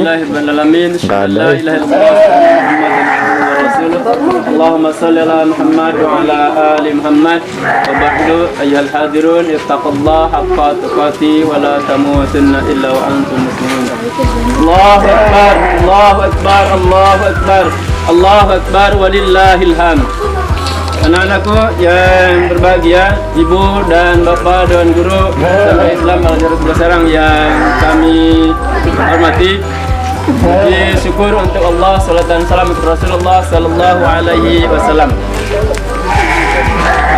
Alhamdulillahirabbil alamin. La ilaha illallah Rasulullah. Allahumma shalli ala Muhammad wa ala ali Muhammad. Wa ba'du ayyuhal hadirun ittaqullaha haqqa tuqatih wa la tamutunna illa wa antum muslimun. Allahu akbar, Allahu akbar, Allahu akbar. Allahu akbar walillahil hamd. Anak-anakku yang berbahagia, ibu dan bapak dan guru sampai Islam Al-Jarus Basarang yang kami hormati. Puji syukur untuk Allah, salat dan salam untuk Rasulullah Sallallahu Alaihi Wasallam.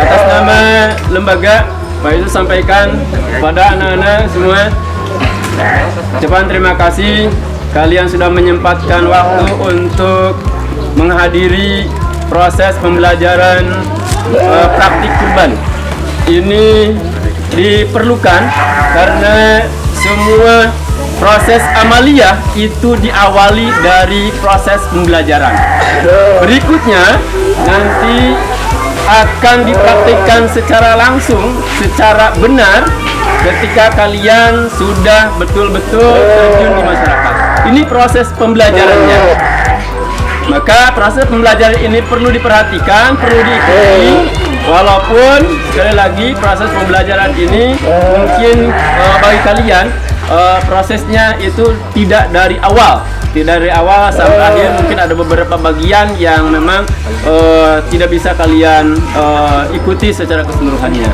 Atas nama lembaga, Pak itu sampaikan kepada anak-anak semua, ucapan terima kasih kalian sudah menyempatkan waktu untuk menghadiri proses pembelajaran praktik kurban. Ini diperlukan karena semua proses amaliyah itu diawali dari proses pembelajaran. Berikutnya nanti akan dipraktikkan secara langsung, secara benar ketika kalian sudah betul-betul terjun di masyarakat. Ini proses pembelajarannya. Maka proses pembelajaran ini perlu diperhatikan, perlu diikuti. Walaupun sekali lagi proses pembelajaran ini mungkin bagi kalian prosesnya itu tidak dari awal sampai akhir. Mungkin ada beberapa bagian yang memang tidak bisa kalian ikuti secara keseluruhannya.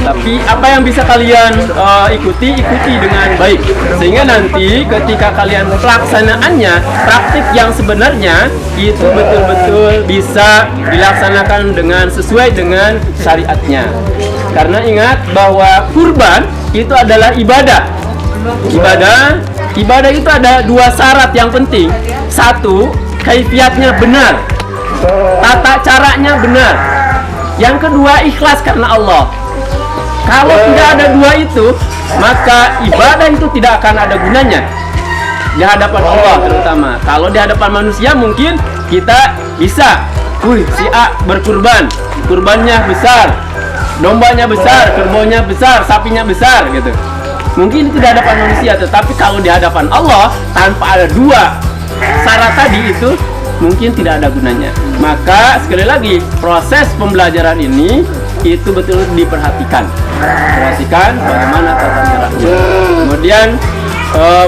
Tapi apa yang bisa kalian ikuti dengan baik, sehingga nanti ketika kalian pelaksanaannya, praktik yang sebenarnya itu betul-betul bisa dilaksanakan dengan sesuai dengan syariatnya. Karena ingat bahwa kurban itu adalah ibadah. Ibadah itu ada dua syarat yang penting. Satu, kaifiatnya benar, tata caranya benar. Yang kedua, ikhlas karena Allah. Kalau tidak ada dua itu, maka ibadah itu tidak akan ada gunanya di hadapan Allah terutama. Kalau di hadapan manusia mungkin kita bisa, si A berkurban, kurbannya besar, dombanya besar, kerbaunya besar, sapinya besar gitu. Mungkin itu di hadapan manusia, tetapi kalau di hadapan Allah tanpa ada dua syarat tadi itu mungkin tidak ada gunanya. Maka sekali lagi proses pembelajaran ini itu betul diperhatikan bagaimana tata caranya. Kemudian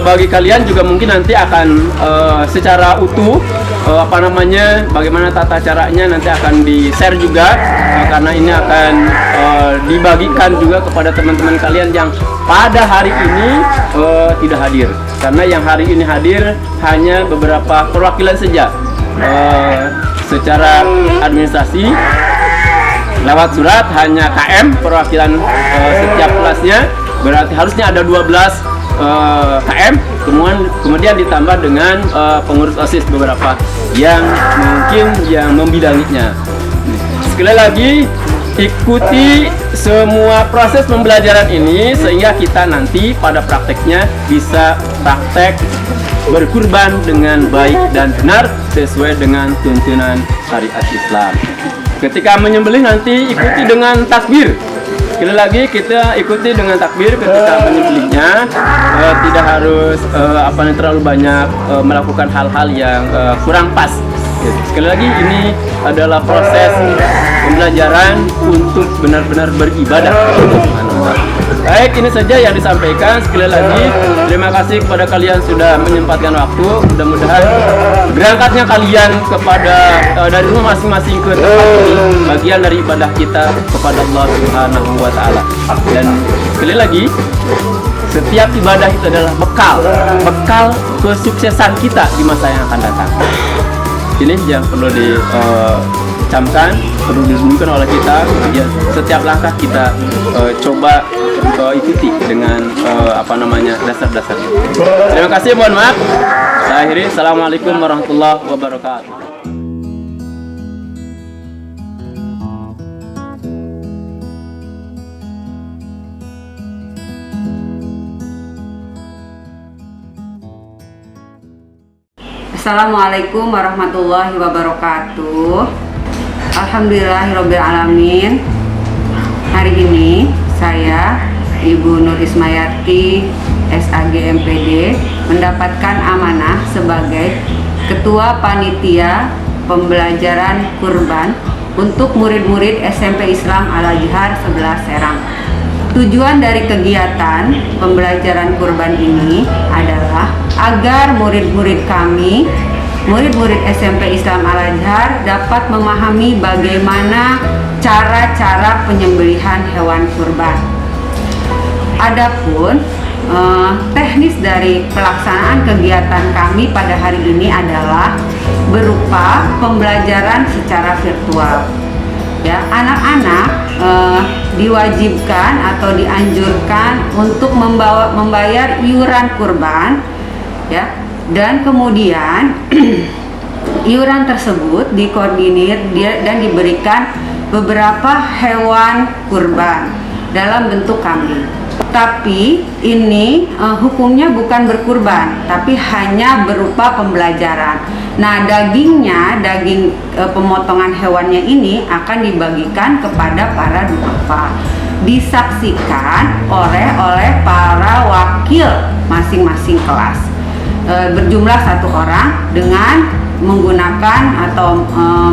bagi kalian juga mungkin nanti akan secara utuh bagaimana tata caranya nanti akan di-share juga, karena ini akan dibagikan juga kepada teman-teman kalian yang pada hari ini tidak hadir. Karena yang hari ini hadir hanya beberapa perwakilan saja. Secara administrasi lewat surat hanya KM perwakilan setiap kelasnya, berarti harusnya ada 12 KM, kemudian ditambah dengan pengurus OSIS beberapa yang mungkin yang membidanginya. Sekali lagi, ikuti semua proses pembelajaran ini sehingga kita nanti pada prakteknya bisa praktek berkurban dengan baik dan benar sesuai dengan tuntunan syariat Islam. Ketika menyembelih nanti ikuti dengan takbir. Sekali lagi kita ikuti dengan takbir ketika menyembelihnya, tidak harus terlalu banyak melakukan hal-hal yang kurang pas. Sekali lagi ini adalah proses pembelajaran untuk benar-benar beribadah. Baik, ini saja yang disampaikan. Sekali lagi terima kasih kepada kalian sudah menyempatkan waktu. Mudah-mudahan berangkatnya kalian kepada dari rumah masing-masing ke tempat ini bagian dari ibadah kita kepada Allah Subhanahu wa taala. Dan sekali lagi, setiap ibadah itu adalah bekal kesuksesan kita di masa yang akan datang. Ini yang perlu dicamkan, perlu direnungkan oleh kita. Ya, setiap langkah kita coba ikuti dengan dasar-dasarnya. Terima kasih, mohon maaf. Saya akhiri. Assalamualaikum warahmatullahi wabarakatuh. Assalamualaikum warahmatullahi wabarakatuh. Alhamdulillahirabbil alamin. Hari ini saya Ibu Nur Ismayati SAG-MPD mendapatkan amanah sebagai Ketua Panitia Pembelajaran Kurban untuk murid-murid SMP Islam Al-Azhar 11 Serang. Tujuan dari kegiatan pembelajaran kurban ini adalah agar murid-murid kami, murid-murid SMP Islam Al-Azhar dapat memahami bagaimana cara-cara penyembelihan hewan kurban. Adapun teknis dari pelaksanaan kegiatan kami pada hari ini adalah berupa pembelajaran secara virtual. Ya, anak-anak diwajibkan atau dianjurkan untuk membayar iuran kurban, ya, dan kemudian iuran tersebut dikoordinir dan diberikan beberapa hewan kurban dalam bentuk kambing. Tapi ini hukumnya bukan berkurban, tapi hanya berupa pembelajaran. Nah, dagingnya, daging pemotongan hewannya ini akan dibagikan kepada para duafa, disaksikan oleh para wakil masing-masing kelas, berjumlah 1 orang dengan menggunakan atau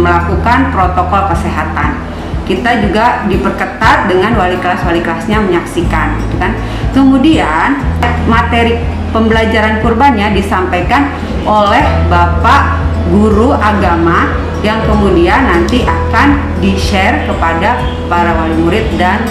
melakukan protokol kesehatan. Kita juga diperketat dengan wali kelasnya menyaksikan, gitu kan. Kemudian materi pembelajaran kurbannya disampaikan oleh Bapak Guru Agama yang kemudian nanti akan di-share kepada para wali murid dan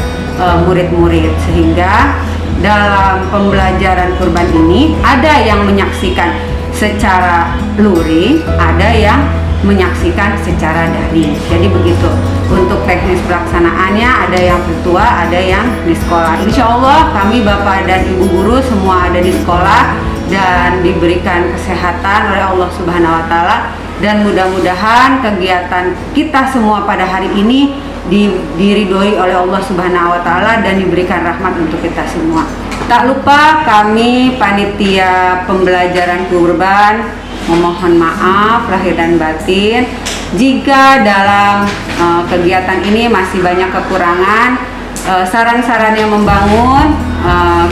murid-murid, sehingga dalam pembelajaran kurban ini ada yang menyaksikan secara luring, ada yang menyaksikan secara daring. Jadi begitu. Untuk teknis pelaksanaannya ada yang virtual, ada yang di sekolah. Insya Allah kami Bapak dan Ibu guru semua ada di sekolah dan diberikan kesehatan oleh Allah Subhanahu wa Ta'ala, dan mudah-mudahan kegiatan kita semua pada hari ini diridhoi oleh Allah Subhanahu wa Ta'ala dan diberikan rahmat untuk kita semua. Tak lupa kami panitia pembelajaran kurban memohon maaf lahir dan batin jika dalam kegiatan ini masih banyak kekurangan. Saran-saran yang membangun,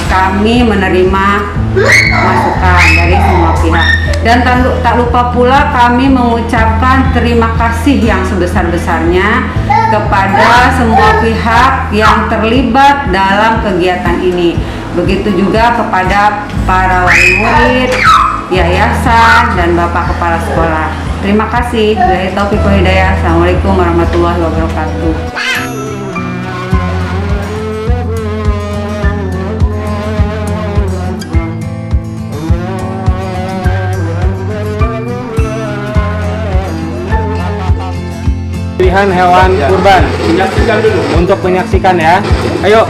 kami menerima masukan dari semua pihak, dan tak lupa pula kami mengucapkan terima kasih yang sebesar-besarnya kepada semua pihak yang terlibat dalam kegiatan ini. Begitu juga kepada para wali murid, yayasan, dan Bapak Kepala Sekolah. Terima kasih. Billahi taufiq wal hidayah. Assalamualaikum warahmatullahi wabarakatuh. Pilihan hewan kurban. Menyaksikan dulu. Untuk menyaksikan ya. Ayo.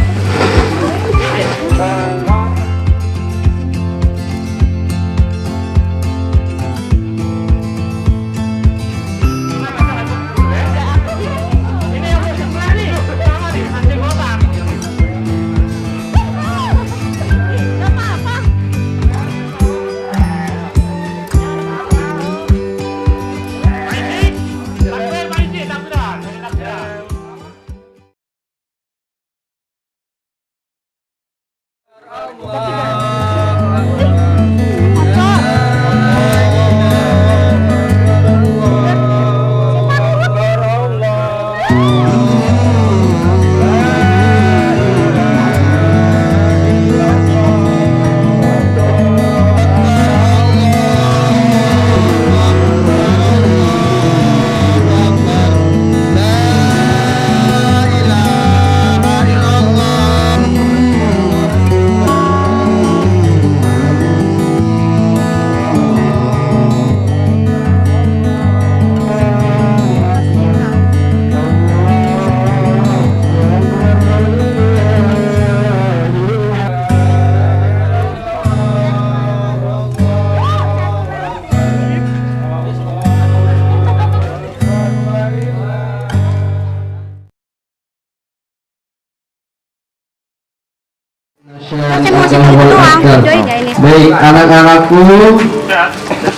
Baik anak-anakku,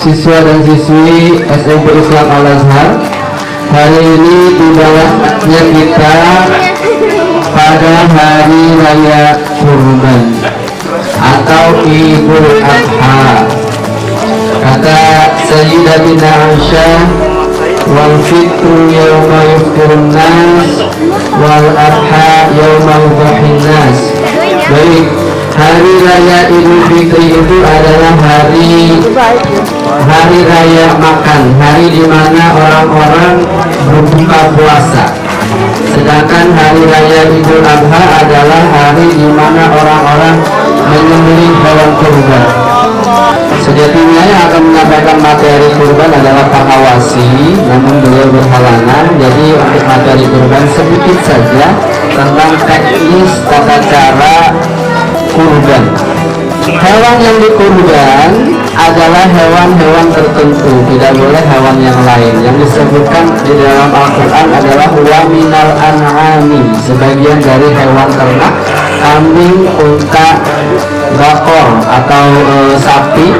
siswa dan siswi SMP Islam Al-Azhar, hari ini tibalah kita pada hari raya kurban. atau Idul Adha. Kata Sayyidatina Aisyah, wal fitru yawma yuftirun nas wal adha yawma yudhahin nas. Baik, hari raya Idul Fitri itu adalah hari raya makan, hari di mana orang-orang berbuka puasa. Sedangkan hari raya Idul Adha adalah hari di mana orang-orang menyembelih hewan kurban. Sejatinya yang akan menyampaikan materi kurban adalah Pak Awasi, namun beliau berhalangan. Jadi untuk materi kurban sedikit saja tentang teknis tata cara kurban. Hewan yang dikurban adalah hewan-hewan tertentu, tidak boleh hewan yang lain. Yang disebutkan di dalam Al-Quran adalah wa minal an'ami, sebagian dari hewan ternak, kambing, unta, bakor atau sapi,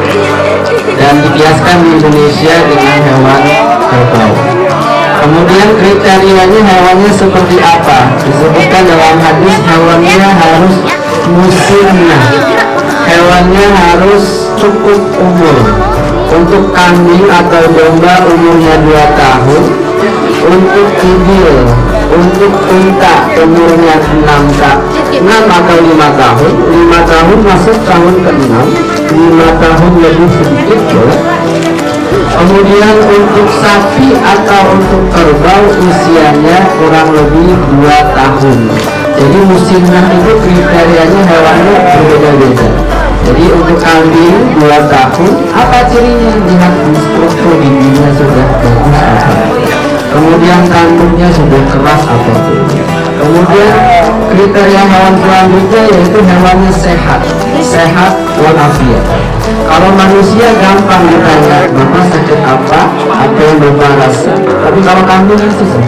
dan dikiaskan di Indonesia dengan hewan kerbau. Kemudian kriterianya hewannya seperti apa? Disebutkan dalam hadis hewannya harus musimnya, hewannya harus cukup umur. Untuk kambing atau domba umurnya 2 tahun, untuk ibil, untuk unta umurnya 6 atau 5 tahun. 5 tahun masuk tahun ke-6, 5 tahun lebih sedikit boleh. Kemudian untuk sapi atau untuk kerbau usianya kurang lebih 2 tahun. Jadi musimnya itu kriterianya hewannya berbeda-beda. Jadi untuk kambing 2 tahun, apa cirinya? Lihat struktur giginya sudah bagus apa. Kemudian kandungnya sudah keras apa. Kemudian kriteria hewan selanjutnya yaitu hewannya sehat walafiat. Kalau manusia gampang ditanya, Bapak sakit apa yang Bapak rasa. Tapi kalau kambing kan susah.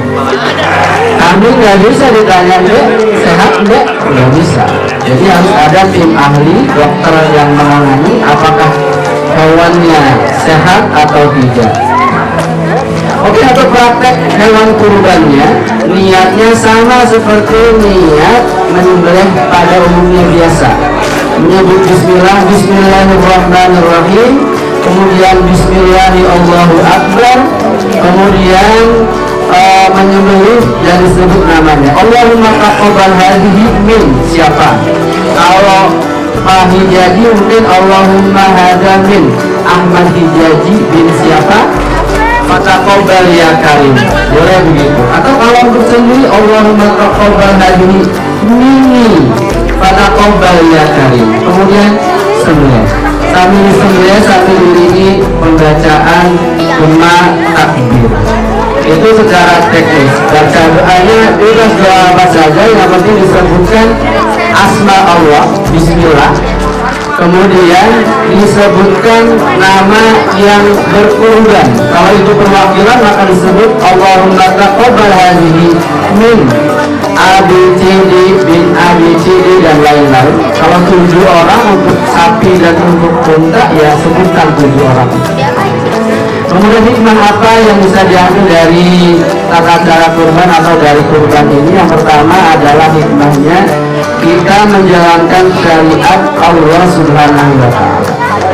Kambing nggak bisa ditanya, Dek, sehat Dek? Nggak bisa. Jadi harus ada tim ahli, dokter yang menangani apakah hewannya sehat atau tidak. Oke, untuk praktek hewan kurbannya, niatnya sama seperti niat menyembelih pada umumnya biasa. Menyebut bismillah, bismillahirrahmanirrahim, kemudian bismillahirrahmanirrahim, kemudian menyembelih dan disebut namanya. Allahumma taqabbal hadhihi min siapa? Kalau Pak Hijaji mungkin Allahumma hadha min Ahmad Hijaji bin siapa? Fataqabbal ya karim, boleh begitu. Atau kalau untuk sendiri Allahumma taqabbal hadhihi minni fataqabbal ya karim. Kemudian sembelih. Sambil disembelih sambil diiringi pembacaan gema takbir. Itu secara teknis. Baca doanya bebas doa apa saja, yang penting disebutkan asma Allah, bismillah. Kemudian disebutkan nama yang berkurban. Kalau itu perwakilan maka disebut Allahumma taqabbal hadhihi min ABCD bin ABCD dan lain-lain. Kalau 7 orang untuk sapi dan untuk unta ya sebutkan 7 orang. Kemudian hikmah apa yang bisa diambil dari tata cara kurban atau dari kurban ini? Yang pertama adalah hikmahnya kita menjalankan syariat Allah Subhanahu wa Ta'ala.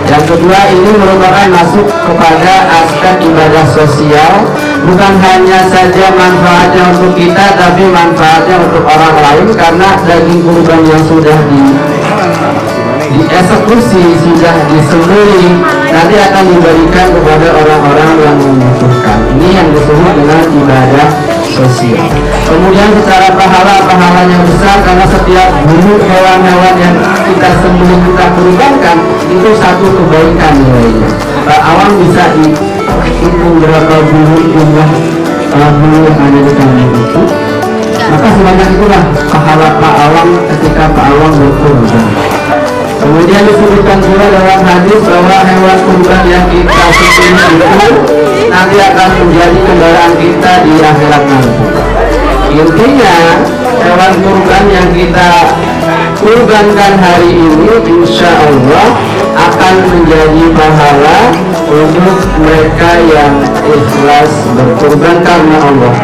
Yang kedua, ini merupakan masuk kepada aspek ibadah sosial, bukan hanya saja manfaatnya untuk kita, tapi manfaatnya untuk orang lain, karena daging kurban yang sudah dieksekusi, sudah disembelih, nanti akan diberikan kepada orang-orang yang membutuhkan. Ini yang disebut dengan ibadah sosial. Kemudian secara pahalanya besar, karena setiap bulu hewan-hewan yang kita sembelih, kita kurbankan, itu satu kebaikan nilainya. Pak Awang bisa dihitung berapa bulu jumlah bulu yang ada di kambing itu, maka sebanyak itulah pahala Pak Awang ketika Pak Awang berkurban. Kemudian disebutkan pula dalam hadis bahwa hewan kurban yang kita sembelih itu nanti akan menjadi kendaraan kita di akhirat nanti. Intinya hewan kurban yang kita kurbankan hari ini insya Allah akan menjadi pahala untuk mereka yang ikhlas berkurban karena Allah.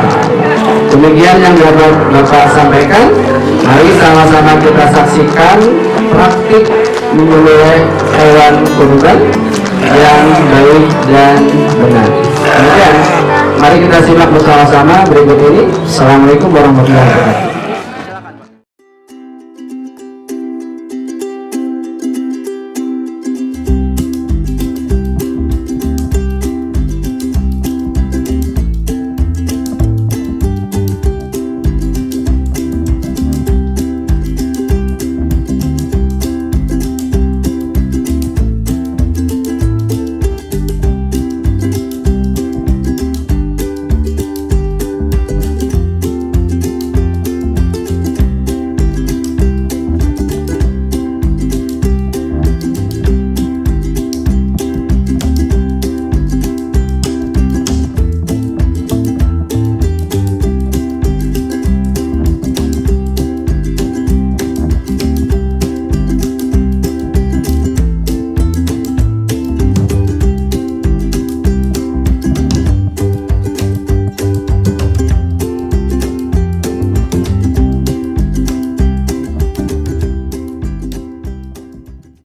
Demikian yang dapat Bapak sampaikan. Mari sama-sama kita saksikan praktik menyembelih hewan kurban yang baik dan benar. Kemudian mari kita simak bersama-sama berikut ini. Assalamualaikum warahmatullahi wabarakatuh.